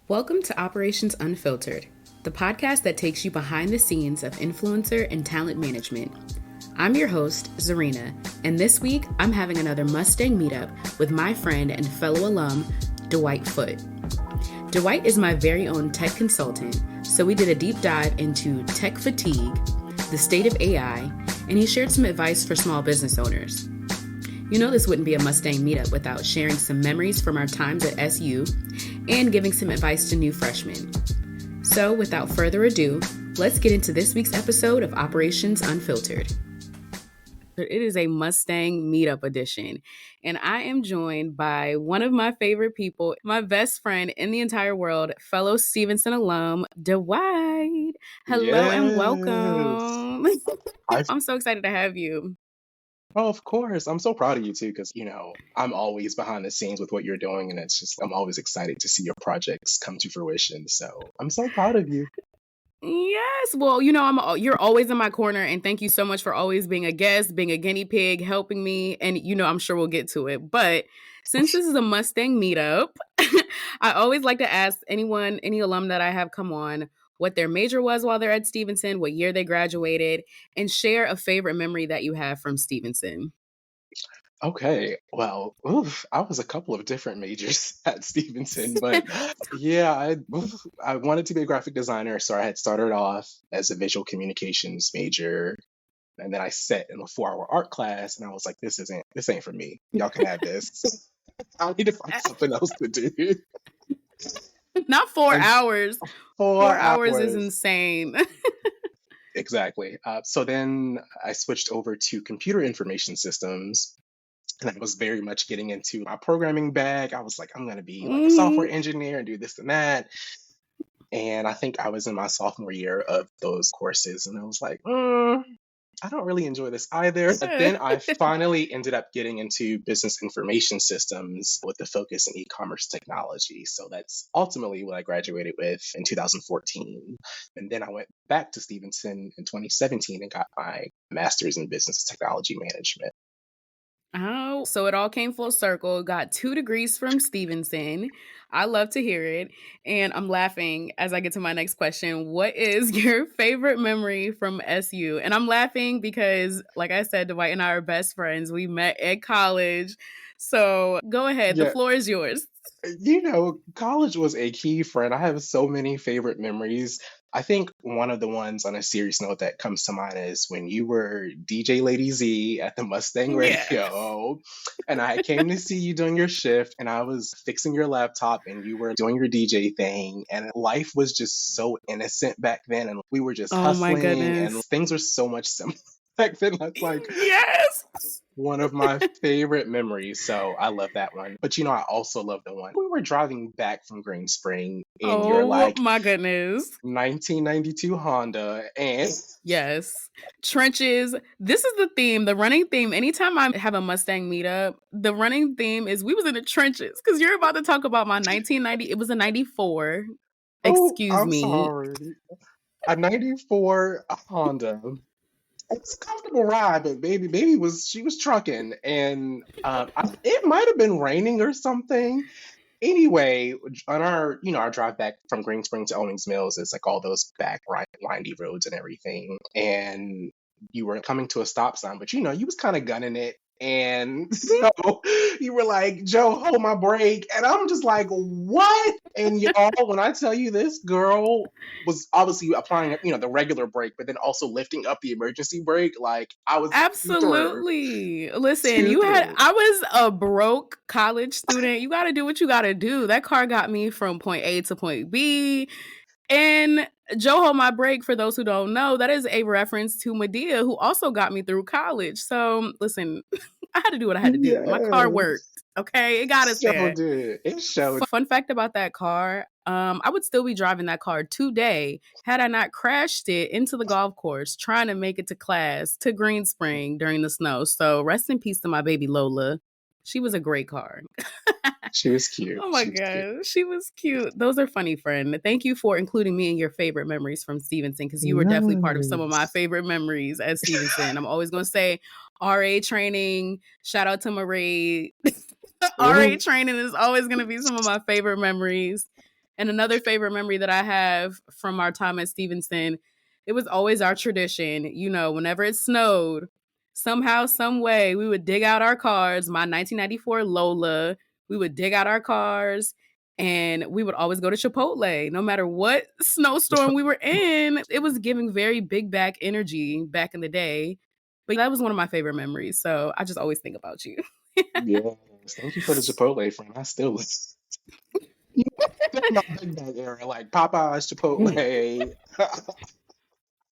Welcome to Operations Unfiltered, the podcast that takes you behind the scenes of influencer and talent management. I'm your host, Zuryna, and this week I'm having another Mustang meetup with my friend and fellow alum, Dwight Foote. Dwight is my very own tech consultant, so we did a deep dive into tech fatigue, the state of AI, and he shared some advice for small business owners. You know this wouldn't be a Mustang meetup without sharing some memories from our times at SU and giving some advice to new freshmen. So without further ado, let's get into this week's episode of Operations Unfiltered. It is a Mustang meetup edition, and I am joined by one of my favorite people, my best friend in the entire world, fellow Stevenson alum, Dwight. Hello and welcome. I'm so excited to have you. Oh, of course. I'm so proud of you too, because, I'm always behind the scenes with what you're doing, and I'm always excited to see your projects come to fruition. So I'm so proud of you. Yes. Well, you're always in my corner, and thank you so much for always being a guest, being a guinea pig, helping me. And, I'm sure we'll get to it. But since this is a Mustang meetup, I always like to ask any alum that I have come on, what their major was while they're at Stevenson, what year they graduated, and share a favorite memory that you have from Stevenson. Okay. Well, I was a couple of different majors at Stevenson, but yeah, I wanted to be a graphic designer, so I had started off as a visual communications major, and then I sat in a 4-hour art class, and I was like, this ain't for me. Y'all can have this. I need to find something else to do. Not 4 And hours. 4 hours is insane. Exactly. So then I switched over to computer information systems, and I was very much getting into my programming bag. I was like, I'm going to be like a software engineer and do this and that. And I think I was in my sophomore year of those courses, and I was like, I don't really enjoy this either. But then I finally ended up getting into business information systems with the focus in e-commerce technology. So that's ultimately what I graduated with in 2014. And then I went back to Stevenson in 2017 and got my master's in business technology management. Oh, so it all came full circle. Got 2 degrees from Stevenson. I love to hear it. And I'm laughing as I get to my next question. What is your favorite memory from SU? And I'm laughing because, like I said, Dwight and I are best friends. We met at college. So go ahead. The floor is yours. College was a key friend. I have so many favorite memories. I think one of the ones on a serious note that comes to mind is when you were DJ Lady Z at the Mustang Radio, and I came to see you doing your shift, and I was fixing your laptop, and you were doing your DJ thing, and life was just so innocent back then, and we were just hustling, and things were so much simpler back then. That's like, yes, one of my favorite memories. So I love that one. But I also love the one we were driving back from Green Spring in your my goodness 1992 Honda, and yes, trenches. This is the theme, the running theme. Anytime I have a Mustang meetup, the running theme is we was in the trenches, because you're about to talk about my 1990. It was a 94. Excuse me. Sorry. A 94 Honda. It's a comfortable ride, but baby she was trucking, and it might have been raining or something. Anyway, on our drive back from Green Spring to Owings Mills, it's like all those back windy roads and everything, and you were coming to a stop sign, but you was kind of gunning it. And so you were like, Joe, hold my brake. And I'm just like, what? And y'all, when I tell you, this girl was obviously applying, the regular brake, but then also lifting up the emergency brake. Like, I was absolutely. Listen, I was a broke college student. You got to do what you got to do. That car got me from point A to point B. And Joe hold my brake, for those who don't know, that is a reference to Medea, who also got me through college. So listen, I had to do what I had to do. Yes. My car worked. Okay, it got us there. It showed. Fun fact about that car, I would still be driving that car today had I not crashed it into the golf course trying to make it to class to Green Spring during the snow. So rest in peace to my baby Lola. She was a great car. She was cute. Oh my God. She was cute. Those are funny, friend. Thank you for including me in your favorite memories from Stevenson, because you were definitely part of some of my favorite memories at Stevenson. I'm always going to say RA training. Shout out to Marie. RA training is always going to be some of my favorite memories. And another favorite memory that I have from our time at Stevenson, it was always our tradition, whenever it snowed, somehow, some way, we would dig out our cars, my 1994 Lola, we would dig out our cars and we would always go to Chipotle, no matter what snowstorm we were in. It was giving very big back energy back in the day. But that was one of my favorite memories. So I just always think about you. Yes, thank you for the Chipotle friend. I still that's my big bag era, like Popeyes, Chipotle.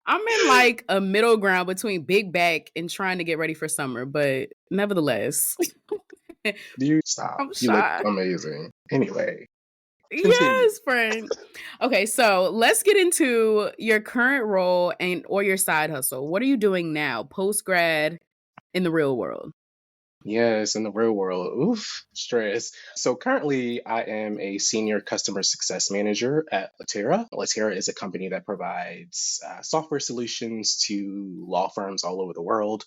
I'm in like a middle ground between big back and trying to get ready for summer, but nevertheless, Do you stop? I'm You look shy. amazing. Anyway, continue. Yes, friend. Okay, so let's get into your current role and or your side hustle. What are you doing now, post grad in the real world? Yes, in the real world, oof, stress. So currently, I am a senior customer success manager at Litera. Litera is a company that provides software solutions to law firms all over the world.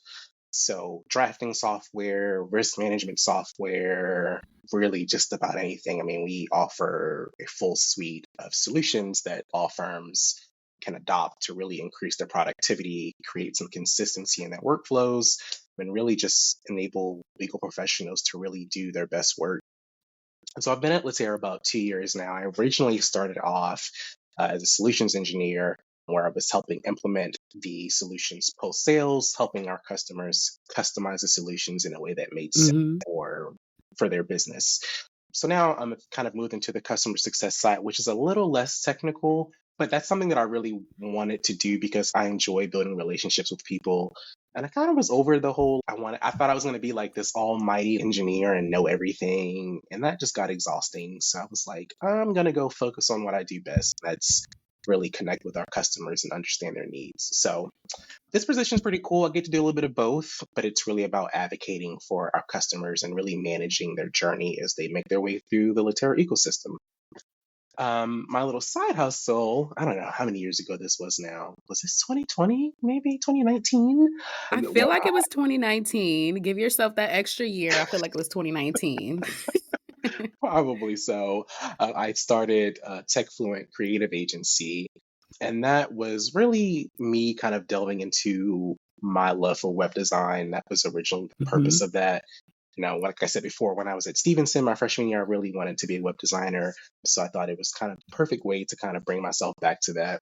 So, drafting software, risk management software, really just about anything. I mean, we offer a full suite of solutions that law firms can adopt to really increase their productivity, create some consistency in their workflows, and really just enable legal professionals to really do their best work. And so I've been at Litera about 2 years now. I originally started off as a solutions engineer where I was helping implement the solutions post sales, helping our customers customize the solutions in a way that made sense Hmm. for their business. So now I'm kind of moved into the customer success side, which is a little less technical, but that's something that I really wanted to do because I enjoy building relationships with people. And I kind of was over the whole I thought I was going to be like this almighty engineer and know everything. And that just got exhausting. So I was like, I'm going to go focus on what I do best. That's really connect with our customers and understand their needs. So this position is pretty cool. I get to do a little bit of both, but it's really about advocating for our customers and really managing their journey as they make their way through the Litera ecosystem. My little side hustle, I don't know how many years ago this was now. Was this 2020? Maybe 2019? I feel like it was 2019. Give yourself that extra year. I feel like it was 2019. Probably so. I started TechFluent Creative Agency, and that was really me kind of delving into my love for web design. That was originally the purpose Hmm. of that. Like I said before, when I was at Stevenson, my freshman year, I really wanted to be a web designer. So I thought it was kind of the perfect way to kind of bring myself back to that.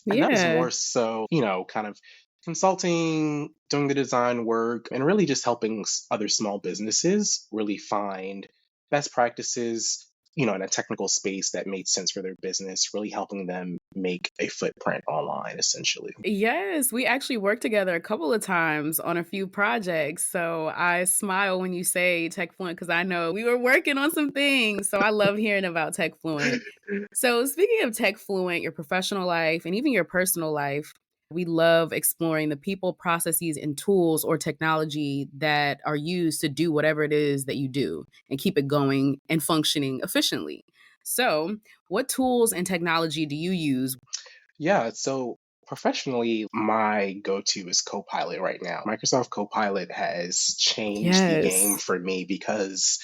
And that was Yeah. more so, kind of consulting, doing the design work, and really just helping other small businesses really find best practices, in a technical space that made sense for their business, really helping them make a footprint online, essentially. Yes, we actually worked together a couple of times on a few projects. So I smile when you say TechFluent because I know we were working on some things. So I love hearing about TechFluent. So speaking of TechFluent, your professional life and even your personal life, we love exploring the people, processes, and tools or technology that are used to do whatever it is that you do and keep it going and functioning efficiently. So, what tools and technology do you use? Yeah, so professionally, my go-to is Copilot right now. Microsoft Copilot has changed the game Yes. for me because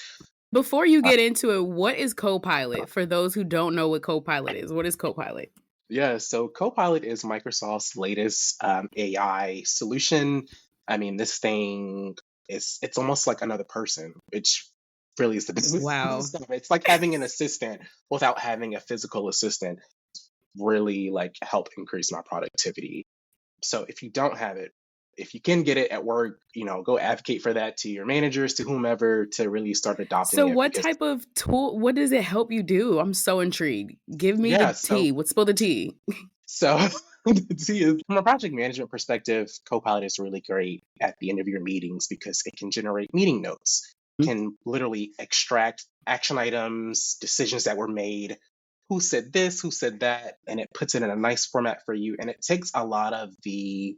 Before you get into it, what is Copilot? For those who don't know what Copilot is, what is Copilot? yeah, so Copilot is Microsoft's latest AI solution. I mean, this thing it's almost like another person, which really is the business Wow. stuff. It's like having an assistant without having a physical assistant really like help increase my productivity. So if you don't have it, if you can get it at work, go advocate for that to your managers, to whomever, to really start adopting So it what because type of tool what does it help you do? I'm so intrigued. Give me the yeah, tea. What spill the tea? so see, from a project management perspective, Copilot is really great at the end of your meetings because it can generate meeting notes, can literally extract action items, decisions that were made, who said this, who said that, and it puts it in a nice format for you. And it takes a lot of the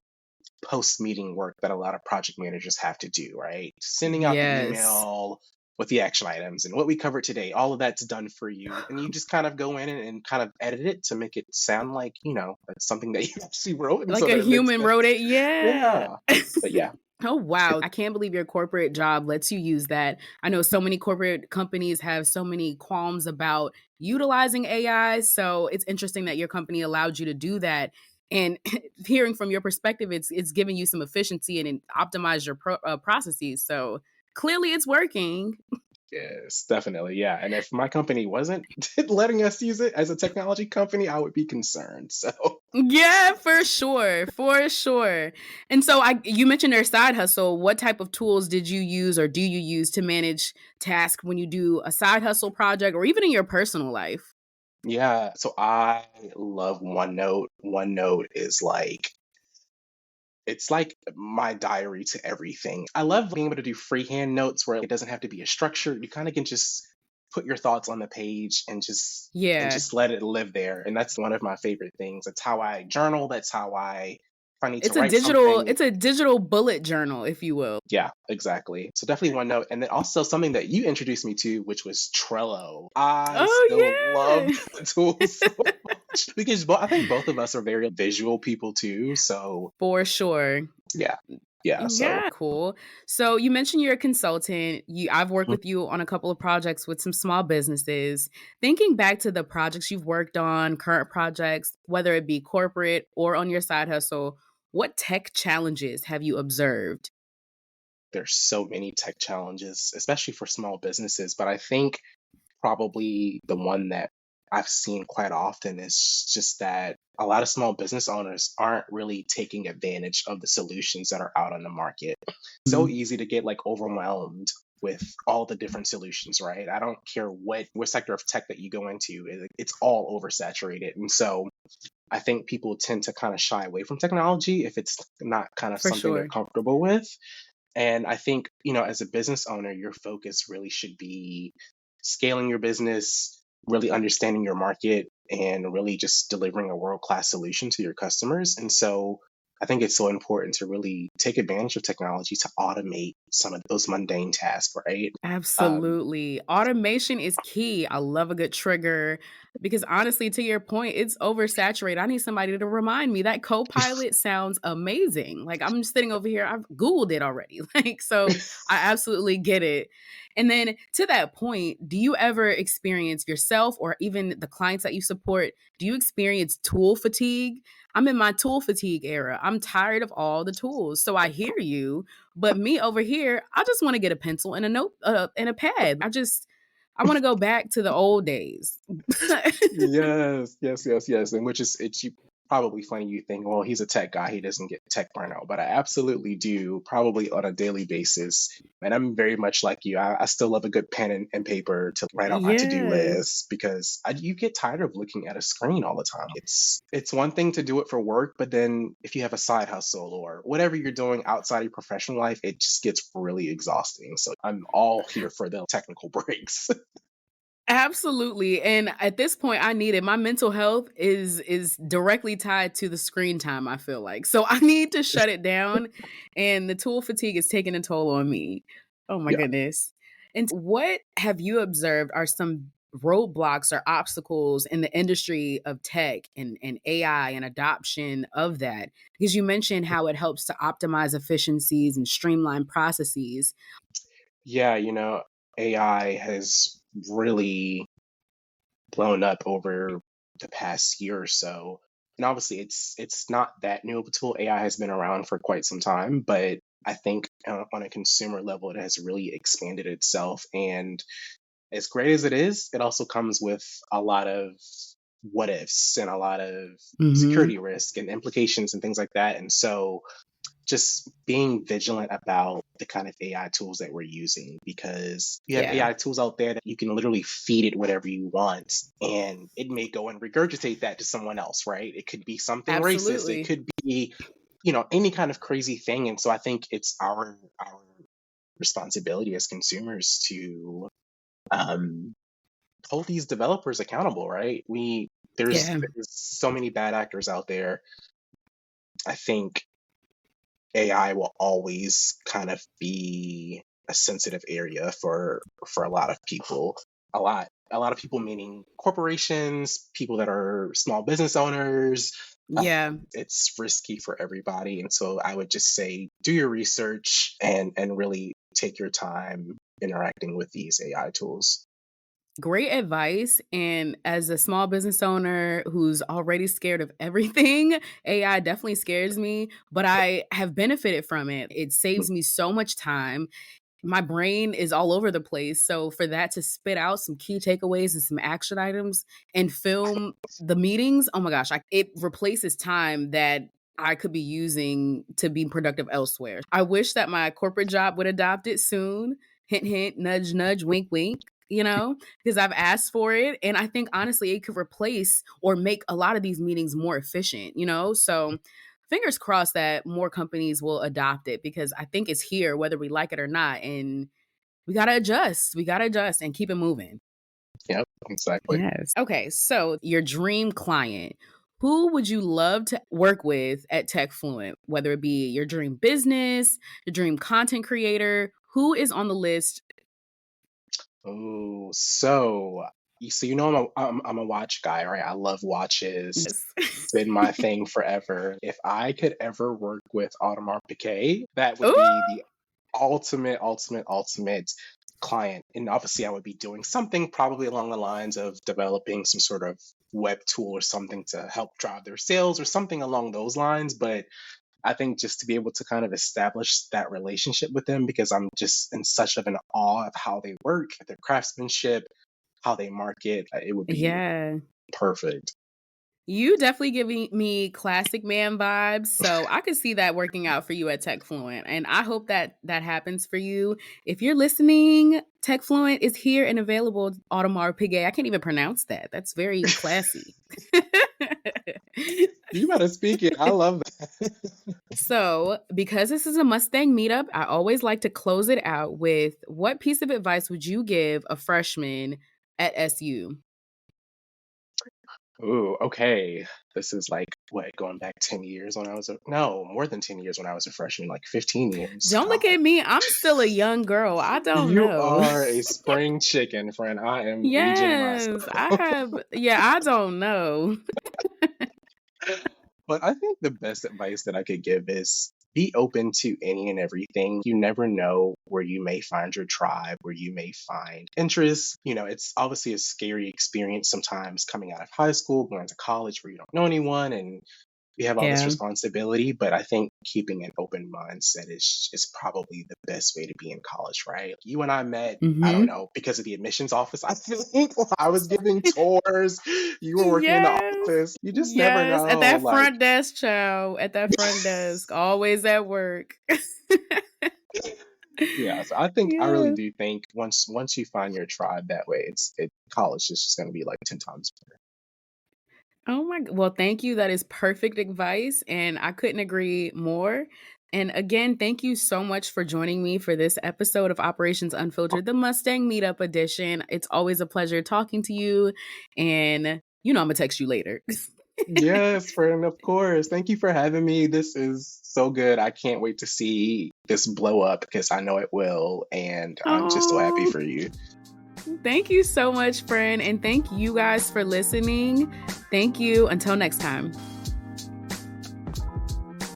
post meeting work that a lot of project managers have to do, right? Sending out the Yes. email with the action items and what we covered today, all of that's done for you. And you just kind of go in and kind of edit it to make it sound like, that's something that you actually wrote. And so Like a that it makes human wrote sense. it? Yeah. Yeah. But yeah. Oh, wow. I can't believe your corporate job lets you use that. I know so many corporate companies have so many qualms about utilizing AI. So it's interesting that your company allowed you to do that. And hearing from your perspective, it's giving you some efficiency and it optimize your processes. So clearly it's working. Yes, definitely. Yeah. And if my company wasn't letting us use it as a technology company, I would be concerned. So, Yeah, for sure, for sure. And so you mentioned their side hustle. What type of tools did you use or do you use to manage tasks when you do a side hustle project or even in your personal life? yeah. So I love OneNote. OneNote is like, it's like my diary to everything. I love being able to do freehand notes where it doesn't have to be a structure. You kind of can just put your thoughts on the page and Yeah. just let it live there. And that's one of my favorite things. That's how I journal. That's how if I need to write something. It's a digital bullet journal, if you will. Yeah, exactly. So definitely OneNote. And then also something that you introduced me to, which was Trello. I still Oh, love yeah. that tool so much because I think both of us are very visual people too. So For sure. yeah, yeah. So Yeah, cool. So you mentioned you're a consultant. I've worked mhm, with you on a couple of projects with some small businesses. Thinking back to the projects you've worked on, current projects, whether it be corporate or on your side hustle, what tech challenges have you observed? there's so many tech challenges, especially for small businesses. But I think probably the one that I've seen quite often is just that a lot of small business owners aren't really taking advantage of the solutions that are out on the market. So Mhm. easy to get like overwhelmed with all the different solutions, right? I don't care what sector of tech that you go into, it's all oversaturated. And so I think people tend to kind of shy away from technology if it's not kind of For something they're sure. comfortable with. And I think, as a business owner, your focus really should be scaling your business, really understanding your market, and really just delivering a world class solution to your customers. And so I think it's so important to really take advantage of technology to automate some of those mundane tasks, right? Um, Absolutely. Automation is key. I love a good trigger because honestly, to your point, it's oversaturated. I need somebody to remind me that Copilot sounds amazing. Like I'm just sitting over here, I've Googled it already. Like, so I absolutely get it. And then to that point, do you ever experience yourself or even the clients that you support? Do you experience tool fatigue? I'm in my tool fatigue era. I'm tired of all the tools. So I hear you, but me over here, I just want to get a pencil and a note and a pad. I want to go back to the old days. Yes, yes, yes, yes. And which is it's probably funny you think, well, he's a tech guy, he doesn't get tech burnout, but I absolutely do, probably on a daily basis. And I'm very much like you. I still love a good pen and paper to write out my to-do Yeah, list because you get tired of looking at a screen all the time. It's one thing to do it for work, but then if you have a side hustle or whatever you're doing outside your professional life, it just gets really exhausting. So I'm all here for the technical breaks. absolutely. And at this point, I need it. My mental health is directly tied to the screen time, I feel like. So I need to shut it down. And the tool fatigue is taking a toll on me. Oh my Yeah. goodness. And what have you observed are some roadblocks or obstacles in the industry of tech and AI and adoption of that? Because you mentioned how it helps to optimize efficiencies and streamline processes. Yeah, AI has really blown up over the past year or so. And obviously it's not that new of a tool. AI has been around for quite some time, but I think on a consumer level, it has really expanded itself. And as great as it is, it also comes with a lot of what ifs and a lot of Hmm. security risk and implications and things like that. And so just being vigilant about the kind of AI tools that we're using because you have Yeah, AI tools out there that you can literally feed it whatever you want and it may go and regurgitate that to someone else, right? It could be something racist, it absolutely. could be, any kind of crazy thing. And so I think it's our responsibility as consumers to um hold these developers accountable, right? There's Yeah. there's so many bad actors out there. I think AI will always kind of be a sensitive area for a lot of people. A lot of people meaning corporations, people that are small business owners, Yeah. It's risky for everybody. And so I would just say, do your research and really take your time interacting with these AI tools. Great advice. And as a small business owner who's already scared of everything, AI definitely scares me, but I have benefited from it. It saves me so much time. My brain is all over the place. So for that to spit out some key takeaways and some action items and film the meetings, oh my gosh, it replaces time that I could be using to be productive elsewhere. I wish that my corporate job would adopt it soon. Hint, hint, nudge, nudge, wink, wink, because I've asked for it. And I think honestly, it could replace or make a lot of these meetings more efficient. So fingers crossed that more companies will adopt it because I think it's here, whether we like it or not. And we got to adjust. We got to adjust and keep it moving. Yep, exactly. Yes. Okay. So, your dream client, who would you love to work with at TechFluent, whether it be your dream business, your dream content creator? Who is on the list? Oh, so I'm a watch guy, right? I love watches. Yes. It's been my thing forever. If I could ever work with Audemars Piguet, that would Ooh, be the ultimate client. And obviously, I would be doing something probably along the lines of developing some sort of web tool or something to help drive their sales or something along those lines. But I think just to be able to kind of establish that relationship with them, because I'm just in such of an awe of how they work, their craftsmanship, how they market, it would be yeah. perfect. You definitely giving me classic man vibes. So I could see that working out for you at TechFluent. And I hope that that happens for you. If you're listening, TechFluent is here and available. Audemars Piguet. I can't even pronounce that. That's very classy. You better speak it. I love that. So, because this is a Mustang meetup, I always like to close it out with what piece of advice would you give a freshman at SU? Ooh, okay. This is like what, going back 10 years when I was no, more than 10 years when I was a freshman, like 15 years. Don't God. look at me. I'm still a young girl. I don't You know. are a spring chicken, friend. I am aging Yes, myself. I have. Yeah, I don't know. But I think the best advice that I could give is be open to any and everything. You never know where you may find your tribe, where you may find interest. It's obviously a scary experience sometimes coming out of high school, going to college where you don't know anyone and you have all this Yeah. responsibility. But I think keeping an open mindset is probably the best way to be in college, right? You and I met, I don't Hmm. know, because of the admissions office. I think I was giving tours, you were working in the Yes. office. You just never Yes. At know. that Like, front desk, child. At that front desk. Always at work. yeah. So I really Yeah. do think once you find your tribe that way, college is just going to be like 10 times better. Oh well, thank you. That is perfect advice. And I couldn't agree more. And again, thank you so much for joining me for this episode of Operations Unfiltered, the Mustang Meetup Edition. It's always a pleasure talking to you. And I'm going to text you later. Yes, friend, of course. Thank you for having me. This is so good. I can't wait to see this blow up because I know it will. And I'm just so happy Oh, for you. thank you so much, friend. And thank you guys for listening. Thank you. Until next time.